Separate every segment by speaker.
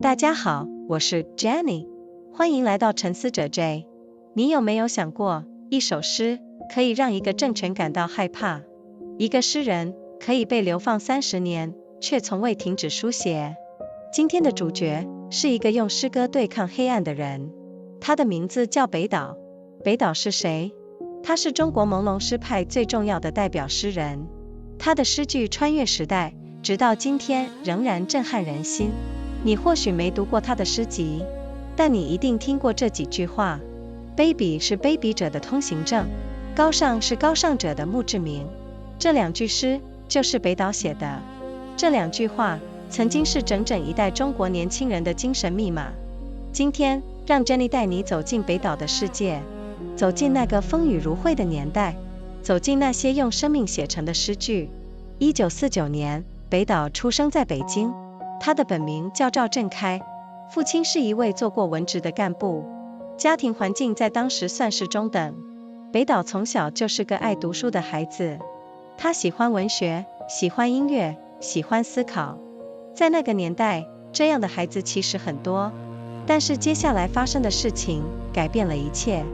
Speaker 1: 大家好，我是 Jenny， 欢迎来到沉思者 J。 你有没有想过，一首诗可以让一个政权感到害怕，一个诗人可以被流放30年，却从未停止书写？今天的主角是一个用诗歌对抗黑暗的人，他的名字叫北岛。北岛是谁？他是中国朦胧诗派最重要的代表诗人，他的诗句穿越时代，直到今天仍然震撼人心。你或许没读过他的诗集，但你一定听过这几句话：卑鄙是卑鄙者的通行证，高尚是高尚者的墓誌銘。这两句诗就是北岛写的。这两句话曾经是整整一代中国年轻人的精神密码。今天让 Jenny 带你走进北岛的世界，走进那个风雨如晦的年代，走进那些用生命写成的诗句。1949年，北岛出生在北京，他的本名叫赵振开，父亲是一位做过文职的干部，家庭环境在当时算是中等。北岛从小就是个爱读书的孩子，他喜欢文学，喜欢音乐，喜欢思考。在那个年代，这样的孩子其实很多，但是接下来发生的事情改变了一切。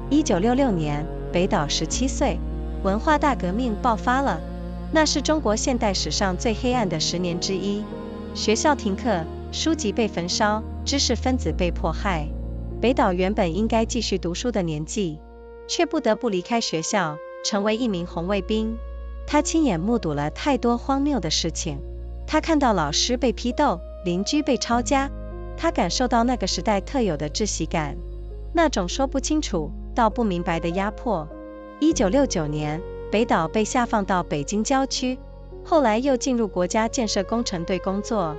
Speaker 1: 1966年，北岛17岁，文化大革命爆发了，那是中国现代史上最黑暗的10年之一。学校停课，书籍被焚烧，知识分子被迫害。北岛原本应该继续读书的年纪，却不得不离开学校，成为一名红卫兵。他亲眼目睹了太多荒谬的事情，他看到老师被批斗，邻居被抄家，他感受到那个时代特有的窒息感，那种说不清楚道不明白的压迫。1969年，北岛被下放到北京郊区，后来又进入国家建设工程队工作。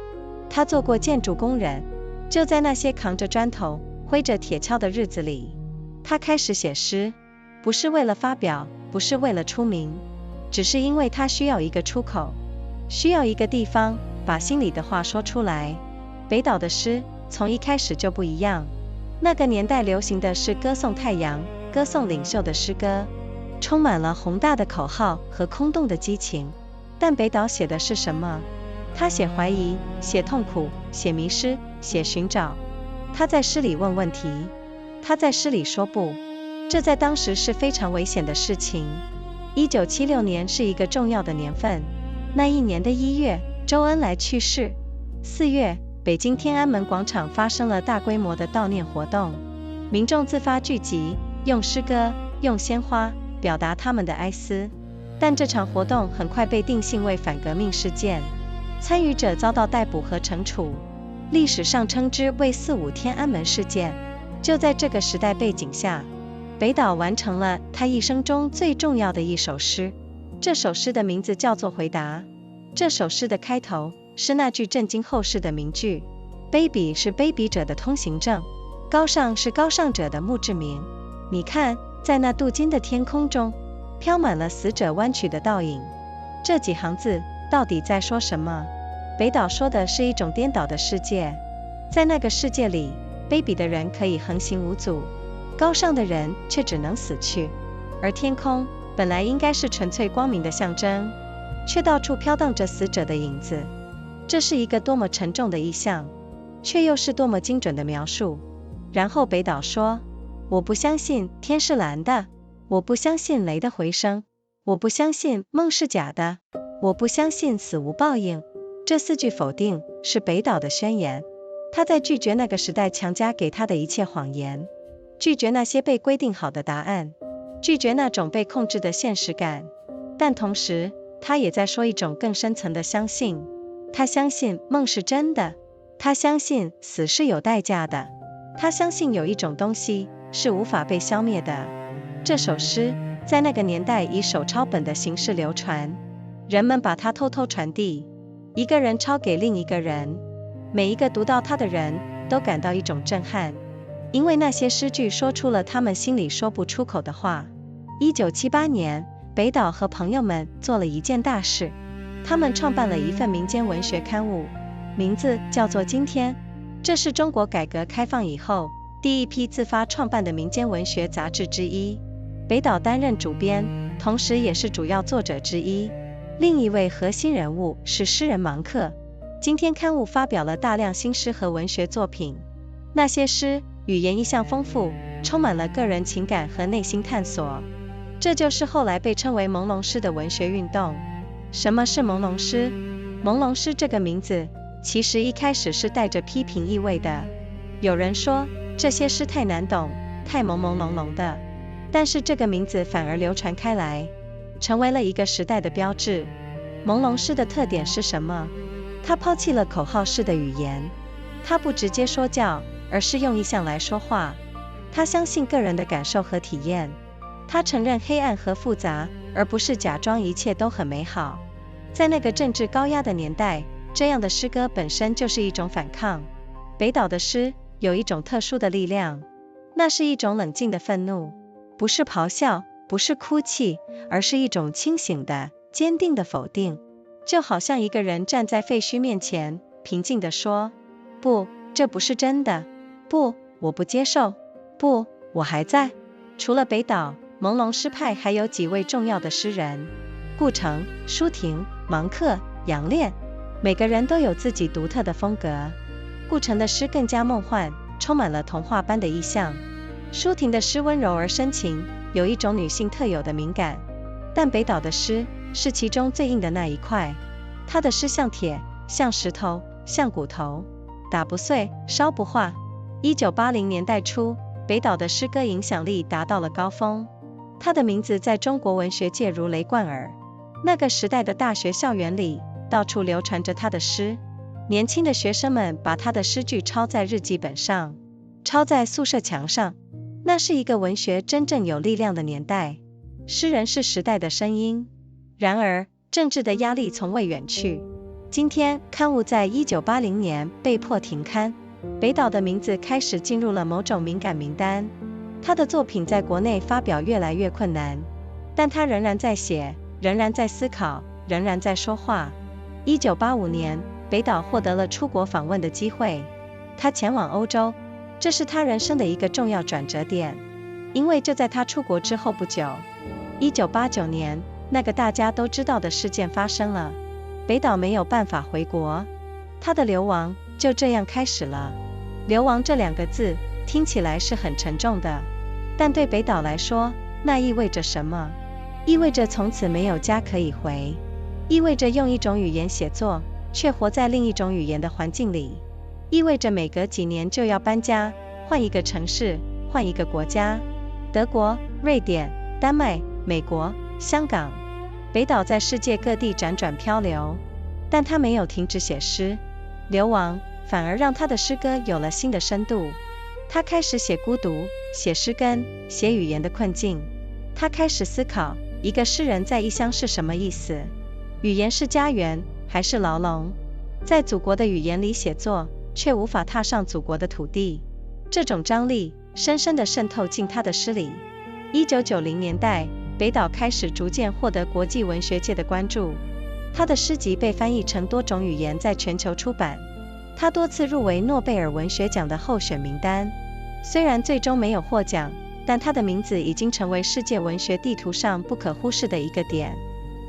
Speaker 1: 他做过建筑工人，就在那些扛着砖头挥着铁锹的日子里，他开始写诗，不是为了发表，不是为了出名，只是因为他需要一个出口，需要一个地方把心里的话说出来。北岛的诗从一开始就不一样，那个年代流行的是歌颂太阳，歌颂领袖的诗歌，充满了宏大的口号和空洞的激情。但北岛写的是什么？他写怀疑，写痛苦，写迷失，写寻找。他在诗里问问题，他在诗里说不，这在当时是非常危险的事情。1976年是一个重要的年份，那一年的1月，周恩来去世。4月，北京天安门广场发生了大规模的悼念活动，民众自发聚集，用诗歌，用鲜花表达他们的哀思。但这场活动很快被定性为反革命事件，参与者遭到逮捕和惩处，历史上称之为4·5天安门事件。就在这个时代背景下，北岛完成了他一生中最重要的一首诗。这首诗的名字叫做《回答》。这首诗的开头是那句震惊后世的名句：卑鄙是卑鄙者的通行证，高尚是高尚者的墓誌銘。你看，在那镀金的天空中，飘满了死者弯曲的倒影。这几行字到底在说什么？北岛说的是一种颠倒的世界，在那个世界里，卑鄙的人可以横行无阻，高尚的人却只能死去。而天空本来应该是纯粹光明的象征，却到处飘荡着死者的影子。这是一个多么沉重的意象，却又是多么精准的描述。然后北岛说：我不相信天是蓝的，我不相信雷的回声，我不相信梦是假的，我不相信死无报应。这4句否定是北岛的宣言，他在拒绝那个时代强加给他的一切谎言，拒绝那些被规定好的答案，拒绝那种被控制的现实感。但同时，他也在说一种更深层的相信。他相信梦是真的，他相信死是有代价的，他相信有一种东西是无法被消灭的。这首诗在那个年代以手抄本的形式流传，人们把它偷偷传递，一个人抄给另一个人，每一个读到它的人都感到一种震撼，因为那些诗句说出了他们心里说不出口的话。1978年，北岛和朋友们做了一件大事，他们创办了一份民间文学刊物，名字叫做《今天》。这是中国改革开放以后第一批自发创办的民间文学杂志之一。北岛担任主编，同时也是主要作者之一。另一位核心人物是诗人芒克。今天刊物发表了大量新诗和文学作品，那些诗语言意象丰富，充满了个人情感和内心探索。这就是后来被称为朦胧诗的文学运动。什么是朦胧诗？朦胧诗这个名字其实一开始是带着批评意味的。有人说这些诗太难懂，太朦朦胧胧的，但是这个名字反而流传开来，成为了一个时代的标志。朦胧诗的特点是什么？它抛弃了口号式的语言，它不直接说教，而是用意象来说话。它相信个人的感受和体验，它承认黑暗和复杂，而不是假装一切都很美好。在那个政治高压的年代，这样的诗歌本身就是一种反抗。北岛的诗有一种特殊的力量，那是一种冷静的愤怒，不是咆哮，不是哭泣，而是一种清醒的、坚定的否定。就好像一个人站在废墟面前，平静地说：不，这不是真的，不，我不接受，不，我还在。除了北岛，朦胧诗派还有几位重要的诗人：顾城、舒婷、芒克、杨炼，每个人都有自己独特的风格。顾城的诗更加梦幻，充满了童话般的意象；舒婷的诗温柔而深情，有一种女性特有的敏感。但北岛的诗是其中最硬的那一块，他的诗像铁，像石头，像骨头，打不碎，烧不化。1980年代初，北岛的诗歌影响力达到了高峰，他的名字在中国文学界如雷贯耳。那个时代的大学校园里，到处流传着他的诗，年轻的学生们把他的诗句抄在日记本上，抄在宿舍墙上。那是一个文学真正有力量的年代，诗人是时代的声音。然而，政治的压力从未远去。今天，刊物在1980年被迫停刊，北岛的名字开始进入了某种敏感名单。他的作品在国内发表越来越困难，但他仍然在写，仍然在思考，仍然在说话。1985年，北岛获得了出国访问的机会，他前往欧洲，这是他人生的一个重要转折点，因为就在他出国之后不久，1989年，那个大家都知道的事件发生了，北岛没有办法回国，他的流亡就这样开始了。流亡这两个字听起来是很沉重的，但对北岛来说，那意味着什么？意味着从此没有家可以回，意味着用一种语言写作，却活在另一种语言的环境里，意味着每隔几年就要搬家，换一个城市，换一个国家，德国、瑞典、丹麦、美国、香港。北岛在世界各地辗转漂流，但他没有停止写诗。流亡反而让他的诗歌有了新的深度。他开始写孤独，写诗根，写语言的困境。他开始思考，一个诗人在异乡是什么意思？语言是家园，还是牢笼？在祖国的语言里写作，却无法踏上祖国的土地。这种张力深深地渗透进他的诗里。1990年代，北岛开始逐渐获得国际文学界的关注，他的诗集被翻译成多种语言，在全球出版。他多次入围诺贝尔文学奖的候选名单，虽然最终没有获奖，但他的名字已经成为世界文学地图上不可忽视的一个点。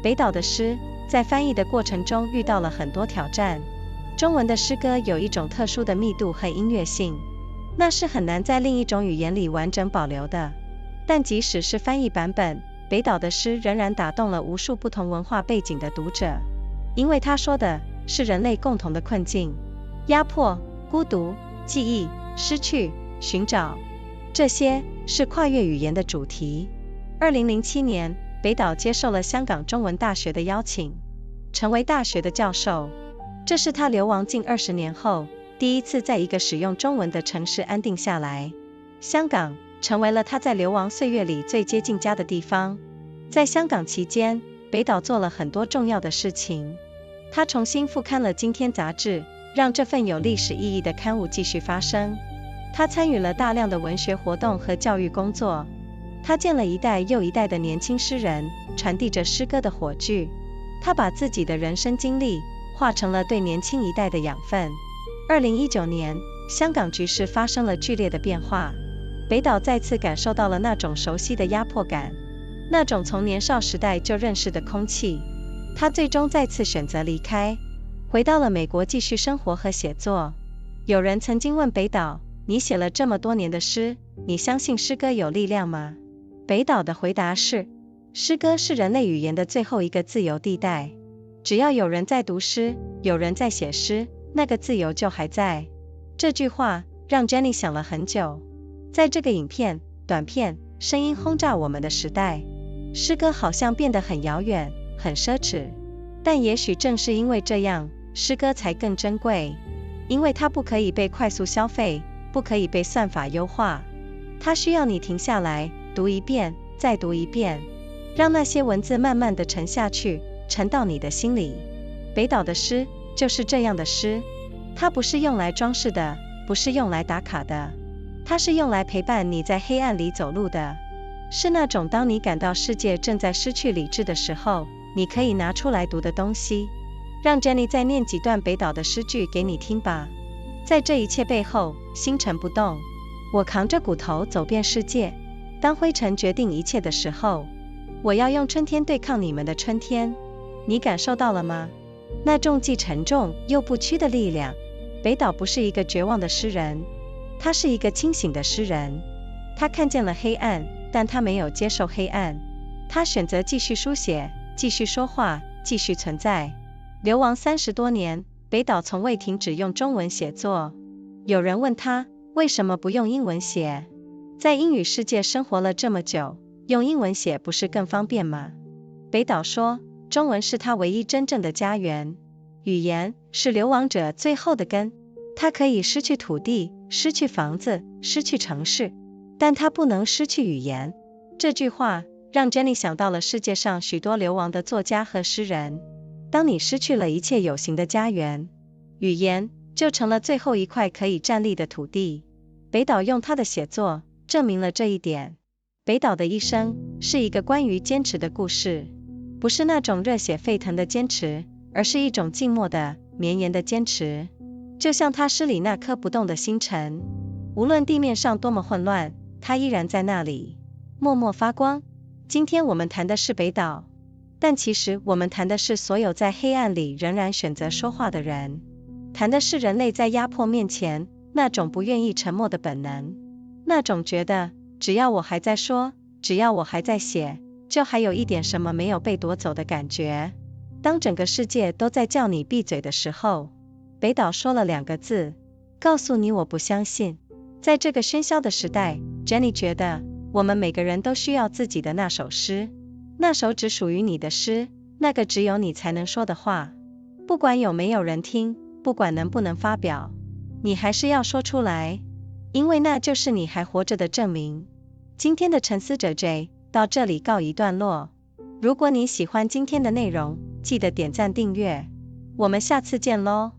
Speaker 1: 北岛的诗在翻译的过程中遇到了很多挑战。中文的诗歌有一种特殊的密度和音乐性，那是很难在另一种语言里完整保留的。但即使是翻译版本，北岛的诗仍然打动了无数不同文化背景的读者，因为他说的是人类共同的困境：压迫、孤独、记忆、失去、寻找，这些是跨越语言的主题。2007年，北岛接受了香港中文大学的邀请，成为大学的教授。这是他流亡近20年后，第一次在一个使用中文的城市安定下来。香港成为了他在流亡岁月里最接近家的地方。在香港期间，北岛做了很多重要的事情。他重新复刊了《今天》杂志，让这份有历史意义的刊物继续发声。他参与了大量的文学活动和教育工作。他见了一代又一代的年轻诗人，传递着诗歌的火炬。他把自己的人生经历化成了对年轻一代的养分。2019年，香港局势发生了剧烈的变化。北岛再次感受到了那种熟悉的压迫感，那种从年少时代就认识的空气。他最终再次选择离开。回到了美国继续生活和写作。有人曾经问北岛，你写了这么多年的诗，你相信诗歌有力量吗？北岛的回答是，诗歌是人类语言的最后一个自由地带，只要有人在读诗，有人在写诗，那个自由就还在。这句话让 Jenny 想了很久。在这个影片、短片、声音轰炸我们的时代，诗歌好像变得很遥远，很奢侈。但也许正是因为这样，诗歌才更珍贵，因为它不可以被快速消费，不可以被算法优化。它需要你停下来，读一遍，再读一遍，让那些文字慢慢地沉下去，沉到你的心里。北岛的诗就是这样的诗，它不是用来装饰的，不是用来打卡的，它是用来陪伴你在黑暗里走路的，是那种当你感到世界正在失去理智的时候，你可以拿出来读的东西。让 Jenny 再念几段北岛的诗句给你听吧。在这一切背后，星辰不动，我扛着骨头走遍世界。当灰尘决定一切的时候，我要用春天对抗你们的春天。你感受到了吗？那种既沉重又不屈的力量。北岛不是一个绝望的诗人，他是一个清醒的诗人。他看见了黑暗，但他没有接受黑暗，他选择继续书写，继续说话，继续存在。流亡30多年，北岛从未停止用中文写作。有人问他，为什么不用英文写？在英语世界生活了这么久，用英文写不是更方便吗？北岛说，中文是他唯一真正的家园。语言是流亡者最后的根。他可以失去土地，失去房子，失去城市，但他不能失去语言。这句话让 Jenny 想到了世界上许多流亡的作家和诗人。当你失去了一切有形的家园，语言就成了最后一块可以站立的土地。北岛用他的写作证明了这一点。北岛的一生是一个关于坚持的故事，不是那种热血沸腾的坚持，而是一种静默的、绵延的坚持。就像他诗里那颗不动的星辰，无论地面上多么混乱，它依然在那里，默默发光。今天我们谈的是北岛，但其实我们谈的是所有在黑暗里仍然选择说话的人，谈的是人类在压迫面前那种不愿意沉默的本能，那种觉得只要我还在说，只要我还在写，就还有一点什么没有被夺走的感觉。当整个世界都在叫你闭嘴的时候，北岛说了2个字，告诉你我不相信。在这个喧嚣的时代， Jenny 觉得我们每个人都需要自己的那首诗，那首只属于你的诗，那个只有你才能说的话。不管有没有人听，不管能不能发表，你还是要说出来，因为那就是你还活着的证明。今天的沉思者 J 到这里告一段落。如果你喜欢今天的内容，记得点赞订阅。我们下次见咯。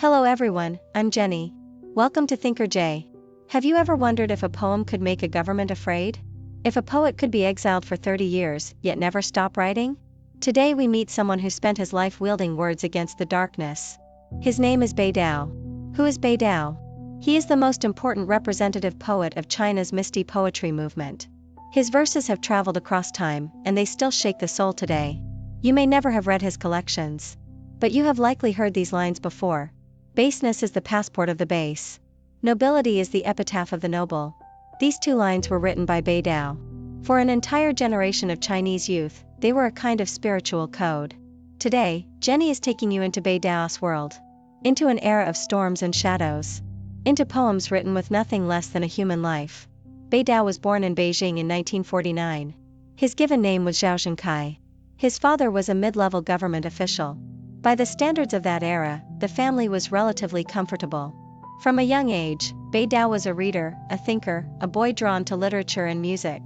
Speaker 1: Hello everyone, I'm Jenny. Welcome to Thinker J. Have you ever wondered if a poem could make a government afraid? If a poet could be exiled for 30 years, yet never stop writing? Today we meet someone who spent his life wielding words against the darkness. His name is Bei Dao. Who is Bei Dao? He is the most important representative poet of China's Misty Poetry movement. His verses have traveled across time, and they still shake the soul today. You may never have read his collections, but you have likely heard these lines before. Baseness is the passport of the base. Nobility is the epitaph of the noble. These 2 lines were written by Bei Dao. For an entire generation of Chinese youth, they were a kind of spiritual code. Today, Jenny is taking you into Bei Daos' world, into an era of storms and shadows, into poems written with nothing less than a human life. Bei Dao was born in Beijing in 1949. His given name was Zhao Zhenkai. His father was a mid-level government official. By the standards of that era, the family was relatively comfortable. From a young age, Bei Dao was a reader, a thinker, a boy drawn to literature and music.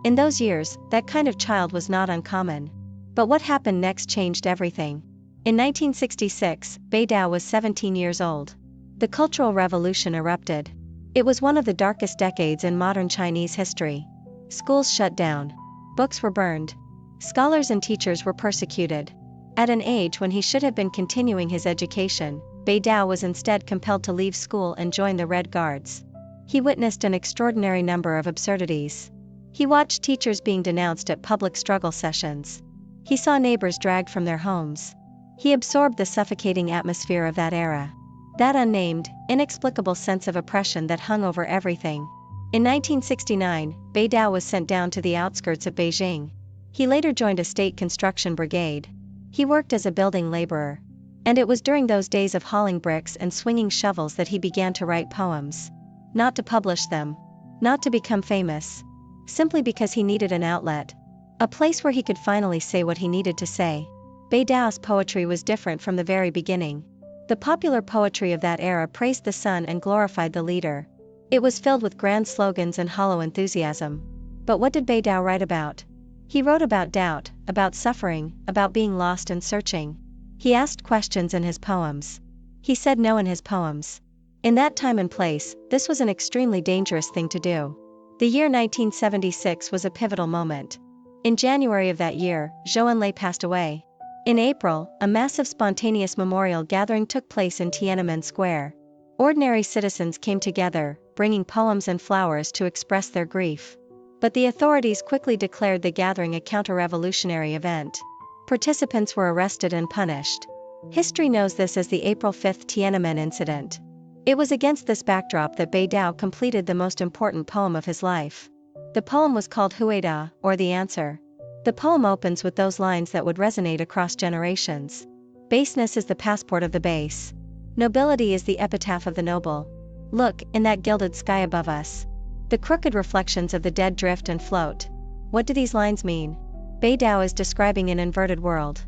Speaker 1: In those years, that kind of child was not uncommon. But what happened next changed everything. In 1966, Bei Dao was 17 years old. The Cultural Revolution erupted. It was one of the darkest decades in modern Chinese history. Schools shut down. Books were burned. Scholars and teachers were persecuted. At an age when he should have been continuing his education, Bei Dao was instead compelled to leave school and join the Red Guards. He witnessed an extraordinary number of absurdities. He watched teachers being denounced at public struggle sessions. He saw neighbors dragged from their homes. He absorbed the suffocating atmosphere of that era. That unnamed, inexplicable sense of oppression that hung over everything. In 1969, Bei Dao was sent down to the outskirts of Beijing. He later joined a state construction brigade. He worked as a building laborer. And it was during those days of hauling bricks and swinging shovels that he began to write poems. Not to publish them. Not to become famous. Simply because he needed an outlet. A place where he could finally say what he needed to say. Bei Dao's poetry was different from the very beginning. The popular poetry of that era praised the sun and glorified the leader. It was filled with grand slogans and hollow enthusiasm. But what did Bei Dao write about? He wrote about doubt, about suffering, about being lost and searching. He asked questions in his poems. He said no in his poems. In that time and place, this was an extremely dangerous thing to do. The year 1976 was a pivotal moment. In January of that year, Zhou Enlai passed away. In April, a massive spontaneous memorial gathering took place in Tiananmen Square. Ordinary citizens came together, bringing poems and flowers to express their grief. But the authorities quickly declared the gathering a counter-revolutionary event. Participants were arrested and punished. History knows this as the April 5 Tiananmen incident. It was against this backdrop that Bei Dao completed the most important poem of his life. The poem was called Huida, or The Answer. The poem opens with those lines that would resonate across generations. Baseness is the passport of the base. Nobility is the epitaph of the noble. Look, in that gilded sky above us. The crooked reflections of the dead drift and float. What do these lines mean? Bei Dao is describing an inverted world.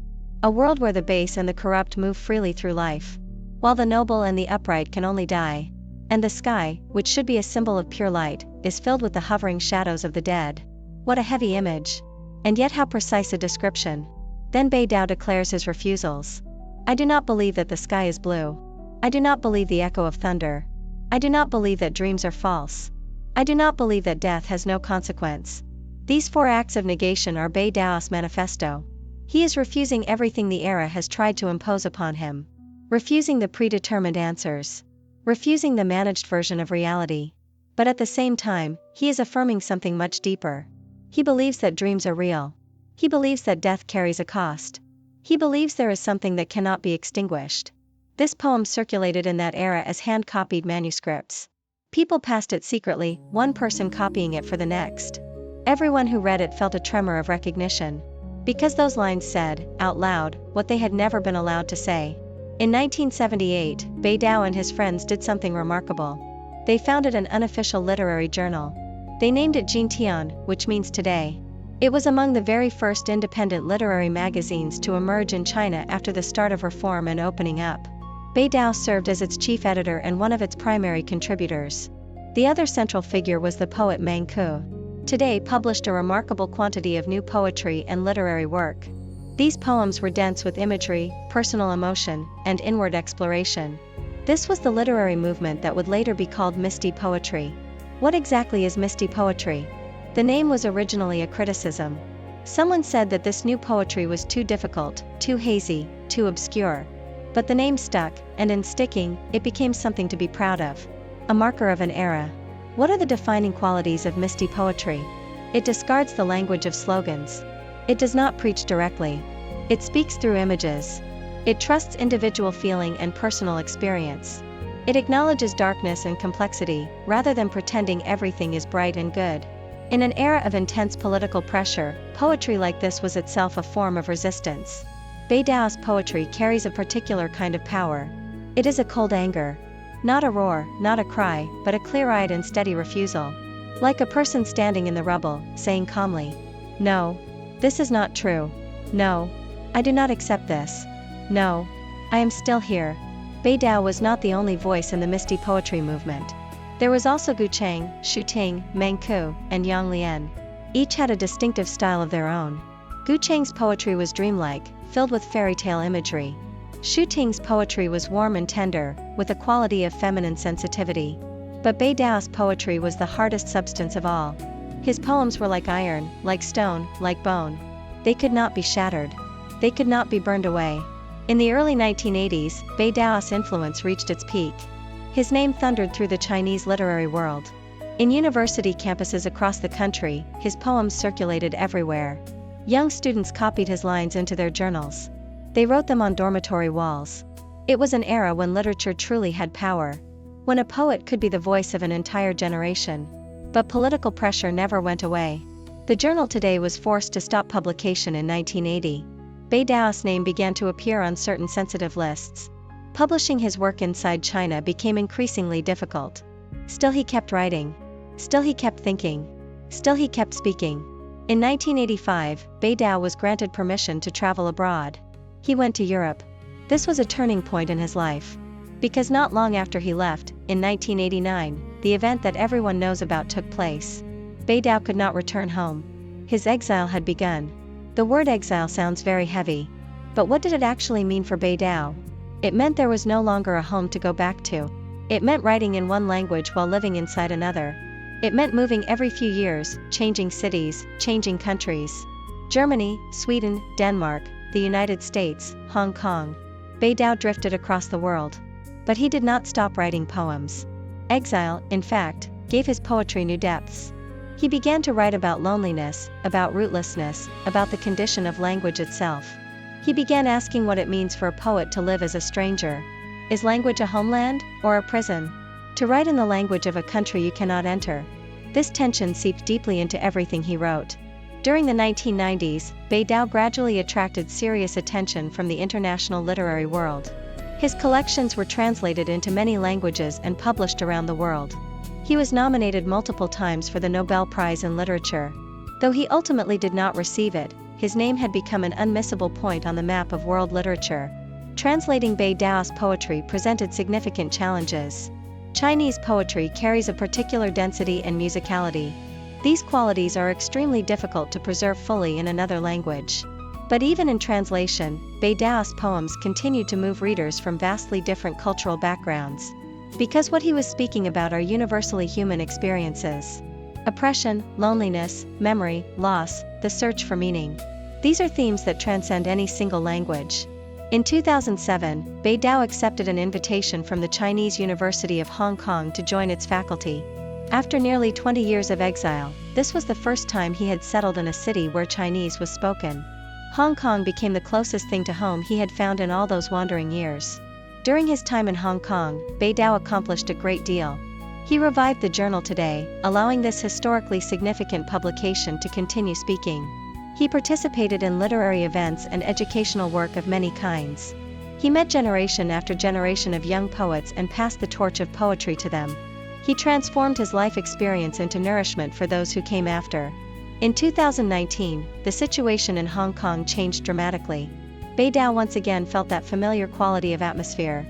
Speaker 1: A world where the base and the corrupt move freely through life, while the noble and the upright can only die. And the sky, which should be a symbol of pure light, is filled with the hovering shadows of the dead. What a heavy image. And yet how precise a description. Then Bei Dao declares his refusals. I do not believe that the sky is blue. I do not believe the echo of thunder. I do not believe that dreams are false. I do not believe that death has no consequence. These 4 acts of negation are Bei Dao's manifesto. He is refusing everything the era has tried to impose upon him. Refusing the predetermined answers. Refusing the managed version of reality. But at the same time, he is affirming something much deeper. He believes that dreams are real. He believes that death carries a cost. He believes there is something that cannot be extinguished. This poem circulated in that era as hand-copied manuscripts. People passed it secretly, one person copying it for the next. Everyone who read it felt a tremor of recognition. Because those lines said, out loud, what they had never been allowed to say. In 1978, Bei Dao and his friends did something remarkable. They founded an unofficial literary journal. They named it Jintian, which means today. It was among the very first independent literary magazines to emerge in China after the start of reform and opening up. Bei Dao served as its chief editor and one of its primary contributors. The other central figure was the poet Mang Ku. Today published a remarkable quantity of new poetry and literary work. These poems were dense with imagery, personal emotion, and inward exploration. This was the literary movement that would later be called Misty Poetry. What exactly is Misty Poetry? The name was originally a criticism. Someone said that this new poetry was too difficult, too hazy, too obscure. But the name stuck, and in sticking, it became something to be proud of. A marker of an era. What are the defining qualities of Misty Poetry? It discards the language of slogans. It does not preach directly. It speaks through images. It trusts individual feeling and personal experience. It acknowledges darkness and complexity, rather than pretending everything is bright and good. In an era of intense political pressure, poetry like this was itself a form of resistance. Bei Dao's poetry carries a particular kind of power. It is a cold anger. Not a roar, not a cry, but a clear-eyed and steady refusal. Like a person standing in the rubble, saying calmly, "No. This is not true. No. I do not accept this. No. I am still here." Bei Dao was not the only voice in the Misty Poetry movement. There was also Gu Cheng, Xu Ting, Mang Ku, and Yang Lian. Each had a distinctive style of their own. Gu Cheng's poetry was dreamlike, filled with fairy tale imagery. Xu Ting's poetry was warm and tender, with a quality of feminine sensitivity. But Bei Dao's poetry was the hardest substance of all. His poems were like iron, like stone, like bone. They could not be shattered. They could not be burned away. In the early 1980s, Bei Dao's influence reached its peak. His name thundered through the Chinese literary world. In university campuses across the country, his poems circulated everywhere. Young students copied his lines into their journals. They wrote them on dormitory walls. It was an era when literature truly had power, when a poet could be the voice of an entire generation. But political pressure never went away. The journal Today was forced to stop publication in 1980. Bei Daos' name began to appear on certain sensitive lists. Publishing his work inside China became increasingly difficult. Still he kept writing. Still he kept thinking. Still he kept speaking. In 1985, Bei Dao was granted permission to travel abroad. He went to Europe. This was a turning point in his life. Because not long after he left, in 1989, the event that everyone knows about took place. Bei Dao could not return home. His exile had begun. The word exile sounds very heavy. But what did it actually mean for Bei Dao? It meant there was no longer a home to go back to. It meant writing in one language while living inside another. It meant moving every few years, changing cities, changing countries. Germany, Sweden, Denmark, the United States, Hong Kong. Bei Dao drifted across the world. But he did not stop writing poems. Exile, in fact, gave his poetry new depths. He began to write about loneliness, about rootlessness, about the condition of language itself. He began asking what it means for a poet to live as a stranger. Is language a homeland, or a prison? To write in the language of a country you cannot enter. This tension seeped deeply into everything he wrote. During the 1990s, Bei Dao gradually attracted serious attention from the international literary world. His collections were translated into many languages and published around the world. He was nominated multiple times for the Nobel Prize in Literature. Though he ultimately did not receive it, his name had become an unmissable point on the map of world literature. Translating Bei Dao's poetry presented significant challenges. Chinese poetry carries a particular density and musicality. These qualities are extremely difficult to preserve fully in another language. But even in translation, Bei Dao's poems continued to move readers from vastly different cultural backgrounds. Because what he was speaking about are universally human experiences. Oppression, loneliness, memory, loss, the search for meaning. These are themes that transcend any single language. In 2007, Bei Dao accepted an invitation from the Chinese University of Hong Kong to join its faculty. After nearly 20 years of exile, this was the first time he had settled in a city where Chinese was spoken. Hong Kong became the closest thing to home he had found in all those wandering years. During his time in Hong Kong, Bei Dao accomplished a great deal. He revived the journal Today, allowing this historically significant publication to continue speaking. He participated in literary events and educational work of many kinds. He met generation after generation of young poets and passed the torch of poetry to them. He transformed his life experience into nourishment for those who came after. In 2019, the situation in Hong Kong changed dramatically. Bei Dao once again felt that familiar quality of atmosphere.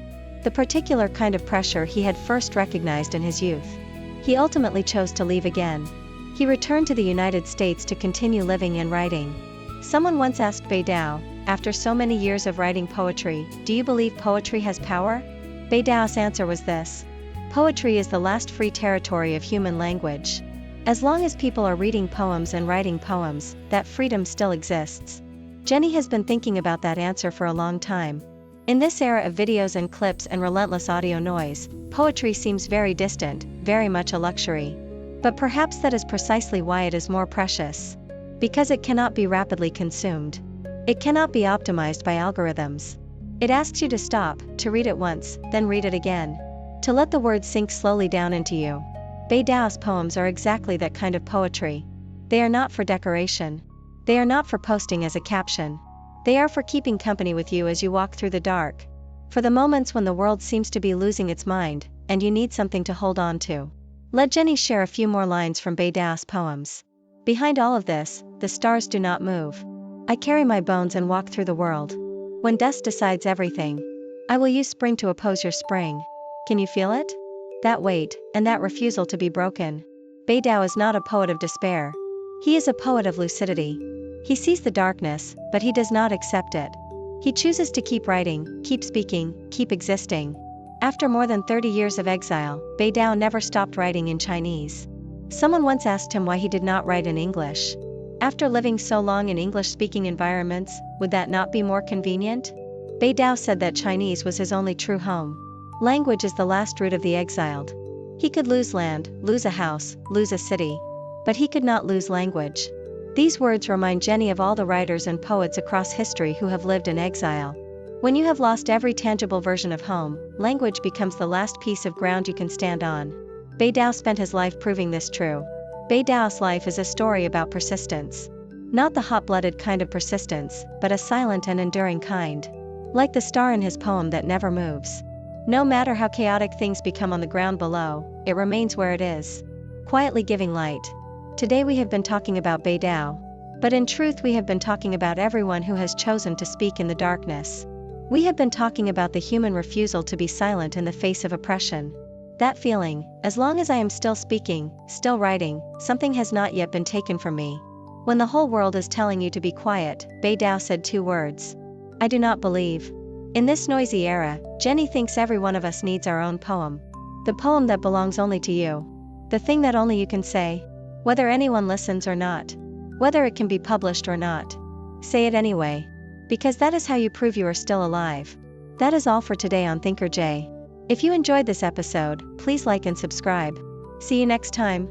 Speaker 1: The particular kind of pressure he had first recognized in his youth. He ultimately chose to leave again. He returned to the United States to continue living and writing. Someone once asked Bei Dao, after so many years of writing poetry, do you believe poetry has power? Bei Dao's answer was this: poetry is the last free territory of human language. As long as people are reading poems and writing poems, that freedom still exists. Jenny has been thinking about that answer for a long time. In this era of videos and clips and relentless audio noise, poetry seems very distant, very much a luxury. But perhaps that is precisely why it is more precious. Because it cannot be rapidly consumed. It cannot be optimized by algorithms. It asks you to stop, to read it once, then read it again. To let the words sink slowly down into you. Bei Dao's poems are exactly that kind of poetry. They are not for decoration. They are not for posting as a caption. They are for keeping company with you as you walk through the dark. For the moments when the world seems to be losing its mind, and you need something to hold on to. Let Jenny share a few more lines from Bei Dao's poems. Behind all of this, the stars do not move. I carry my bones and walk through the world. When dust decides everything, I will use spring to oppose your spring. Can you feel it? That weight, and that refusal to be broken. Bei Dao is not a poet of despair. He is a poet of lucidity. He sees the darkness, but he does not accept it. He chooses to keep writing, keep speaking, keep existing. After more than 30 years of exile, Bei Dao never stopped writing in Chinese. Someone once asked him why he did not write in English. After living so long in English-speaking environments, would that not be more convenient? Bei Dao said that Chinese was his only true home. Language is the last root of the exiled. He could lose land, lose a house, lose a city. But he could not lose language. These words remind Jenny of all the writers and poets across history who have lived in exile. When you have lost every tangible version of home, language becomes the last piece of ground you can stand on. Bei Dao spent his life proving this true. Bei Daos' life is a story about persistence. Not the hot-blooded kind of persistence, but a silent and enduring kind. Like the star in his poem that never moves. No matter how chaotic things become on the ground below, it remains where it is, quietly giving light. Today we have been talking about Bei Dao. But in truth we have been talking about everyone who has chosen to speak in the darkness. We have been talking about the human refusal to be silent in the face of oppression. That feeling, as long as I am still speaking, still writing, something has not yet been taken from me. When the whole world is telling you to be quiet, Bei Dao said 2 words. I do not believe. In this noisy era, Jenny thinks every one of us needs our own poem. The poem that belongs only to you. The thing that only you can say. Whether anyone listens or not. Whether it can be published or not. Say it anyway. Because that is how you prove you are still alive. That is all for today on Thinker J. If you enjoyed this episode, please like and subscribe. See you next time.